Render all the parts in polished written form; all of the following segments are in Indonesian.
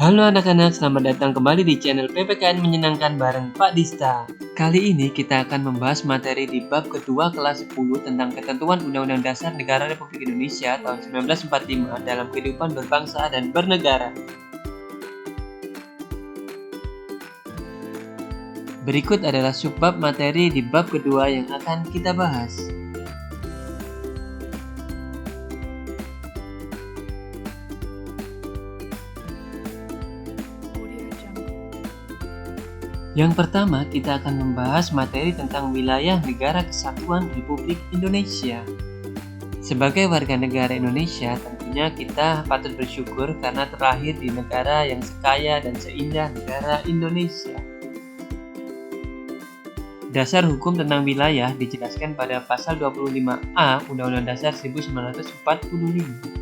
Halo anak-anak, selamat datang kembali di channel PPKN Menyenangkan bareng Pak Dista. Kali ini kita akan membahas materi di bab kedua kelas 10 tentang ketentuan Undang-Undang Dasar Negara Republik Indonesia tahun 1945 dalam kehidupan berbangsa dan bernegara. Berikut adalah subbab materi di bab kedua yang akan kita bahas. Yang pertama, kita akan membahas materi tentang wilayah Negara Kesatuan Republik Indonesia. Sebagai warga negara Indonesia, tentunya kita patut bersyukur karena terlahir di negara yang sekaya dan seindah negara Indonesia. Dasar hukum tentang wilayah dijelaskan pada pasal 25A Undang-Undang Dasar 1945.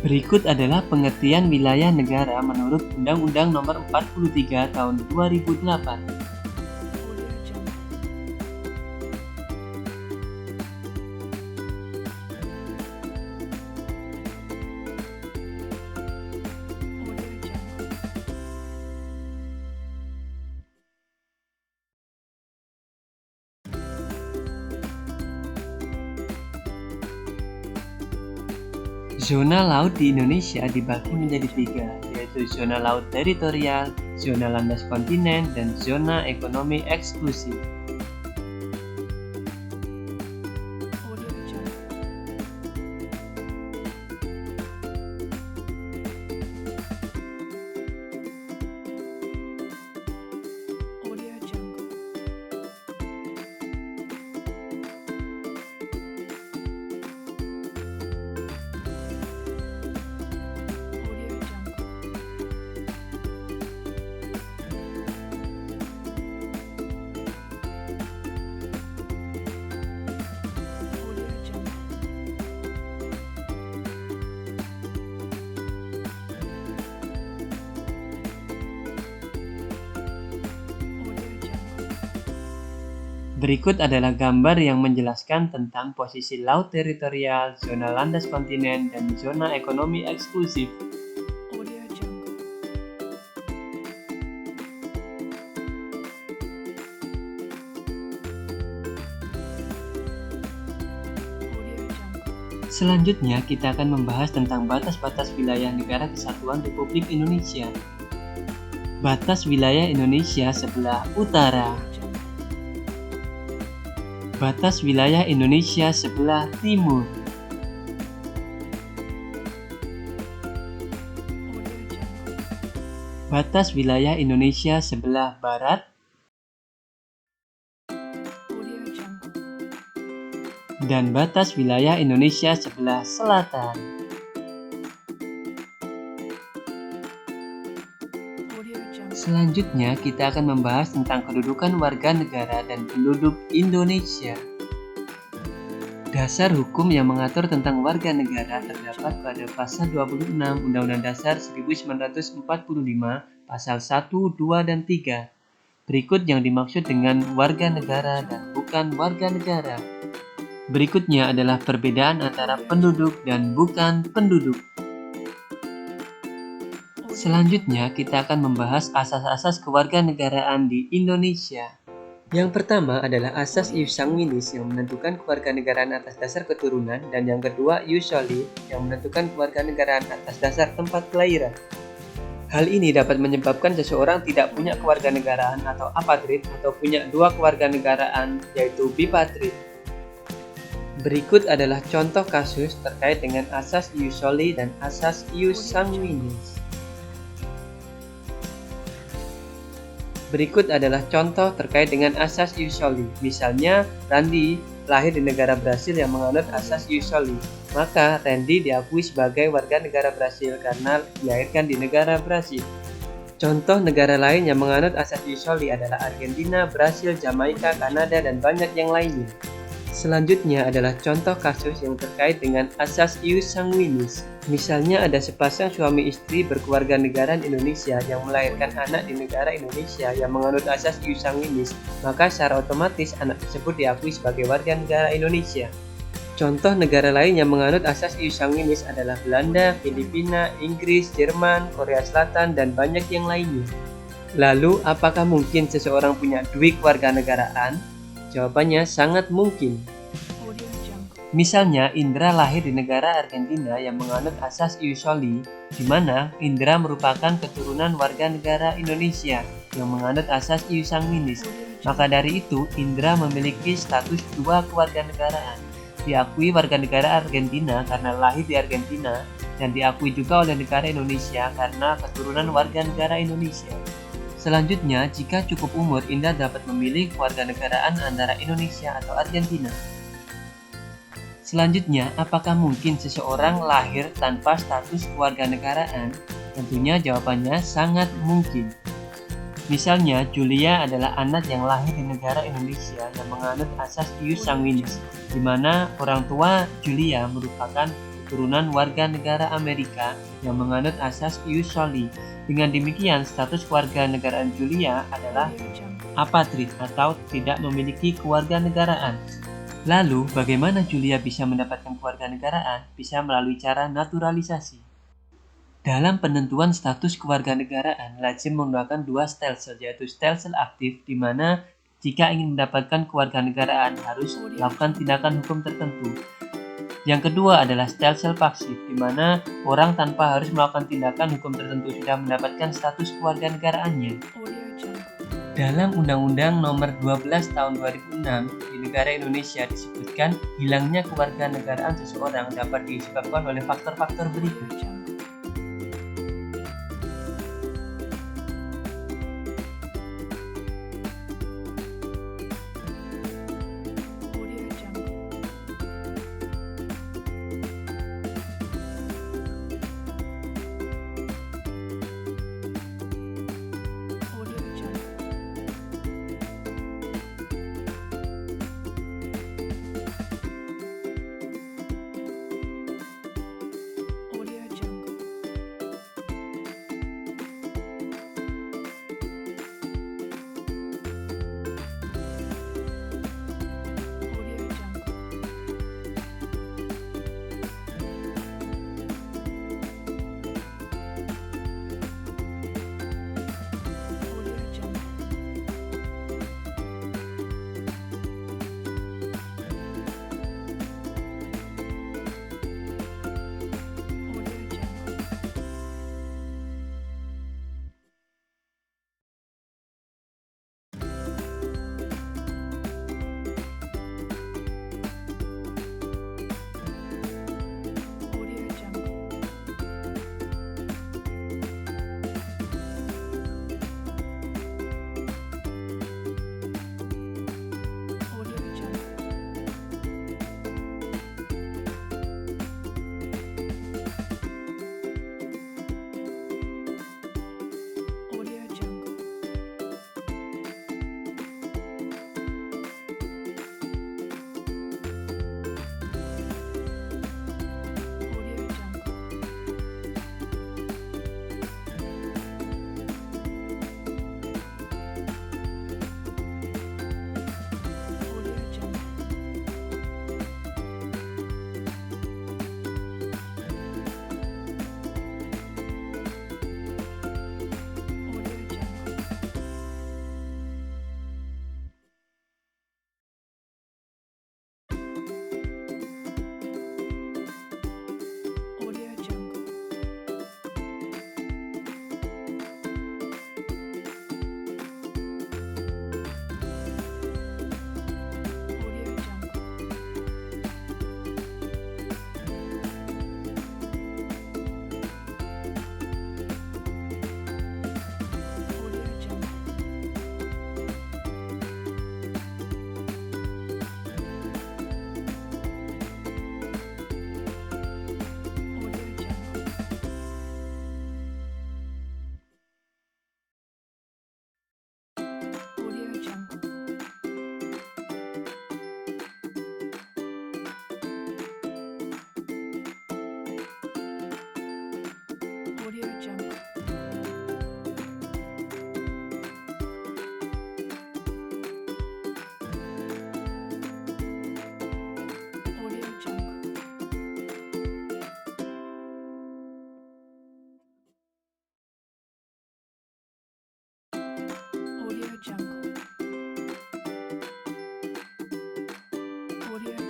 Berikut adalah pengertian wilayah negara menurut Undang-Undang Nomor 43 Tahun 2008. Zona laut di Indonesia dibagi menjadi 3, yaitu zona laut teritorial, zona landas kontinen, dan zona ekonomi eksklusif. Berikut adalah gambar yang menjelaskan tentang posisi laut teritorial, zona landas kontinen, dan zona ekonomi eksklusif. Selanjutnya, kita akan membahas tentang batas-batas wilayah Negara Kesatuan Republik Indonesia. Batas wilayah Indonesia sebelah utara. Batas wilayah Indonesia sebelah timur. Batas wilayah Indonesia sebelah barat. Dan batas wilayah Indonesia sebelah selatan. Selanjutnya, kita akan membahas tentang kedudukan warga negara dan penduduk Indonesia. Dasar hukum yang mengatur tentang warga negara terdapat pada pasal 26 Undang-Undang Dasar 1945, pasal 1, 2, dan 3. Berikut yang dimaksud dengan warga negara dan bukan warga negara. Berikutnya adalah perbedaan antara penduduk dan bukan penduduk. Selanjutnya, kita akan membahas asas-asas kewarganegaraan di Indonesia. Yang pertama adalah asas ius sanguinis yang menentukan kewarganegaraan atas dasar keturunan, dan yang kedua ius soli yang menentukan kewarganegaraan atas dasar tempat kelahiran. Hal ini dapat menyebabkan seseorang tidak punya kewarganegaraan atau apatrid atau punya dua kewarganegaraan yaitu bipatrid. Berikut adalah contoh kasus terkait dengan asas ius soli dan asas ius sanguinis. Berikut adalah contoh terkait dengan asas ius soli. Misalnya, Randy lahir di negara Brasil yang menganut asas ius soli. Maka, Randy diakui sebagai warga negara Brasil karena dilahirkan di negara Brasil. Contoh negara lain yang menganut asas ius soli adalah Argentina, Brasil, Jamaika, Kanada, dan banyak yang lainnya. Selanjutnya adalah contoh kasus yang terkait dengan asas ius sanguinis. Misalnya ada sepasang suami istri berkewarganegaraan Indonesia yang melahirkan anak di negara Indonesia yang menganut asas ius sanguinis, maka secara otomatis anak tersebut diakui sebagai warga negara Indonesia. Contoh negara lain yang menganut asas ius sanguinis adalah Belanda, Filipina, Inggris, Jerman, Korea Selatan, dan banyak yang lainnya. Lalu, apakah mungkin seseorang punya dua kewarganegaraan? Jawabannya sangat mungkin. Misalnya, Indra lahir di negara Argentina yang menganut asas ius soli, di mana Indra merupakan keturunan warga negara Indonesia yang menganut asas ius sanguinis. Maka dari itu, Indra memiliki status dua kewarganegaraan. Diakui warga negara Argentina karena lahir di Argentina, dan diakui juga oleh negara Indonesia karena keturunan warga negara Indonesia. Selanjutnya, jika cukup umur, Indra dapat memilih kewarganegaraan antara Indonesia atau Argentina. Selanjutnya, apakah mungkin seseorang lahir tanpa status kewarganegaraan? Tentunya jawabannya sangat mungkin. Misalnya, Julia adalah anak yang lahir di negara Indonesia yang menganut asas ius sanguinis, di mana orang tua Julia merupakan keturunan warga negara Amerika yang menganut asas ius soli. Dengan demikian, status kewarganegaraan Julia adalah apatrid atau tidak memiliki kewarganegaraan. Lalu, bagaimana Julia bisa mendapatkan kewarganegaraan? Bisa melalui cara naturalisasi. Dalam penentuan status kewarganegaraan, lazim menggunakan dua stelsel, yaitu stelsel aktif, di mana jika ingin mendapatkan kewarganegaraan harus melakukan tindakan hukum tertentu. Yang kedua adalah stelsel pasif, di mana orang tanpa harus melakukan tindakan hukum tertentu sudah mendapatkan status kewarganegaraannya. Dalam Undang-Undang Nomor 12 Tahun 2006 di negara Indonesia disebutkan hilangnya kewarganegaraan seseorang dapat disebabkan oleh faktor-faktor berikut.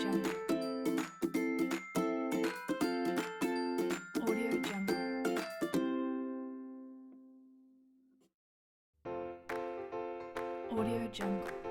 Jungle. Audio Jungle. Audio Jungle.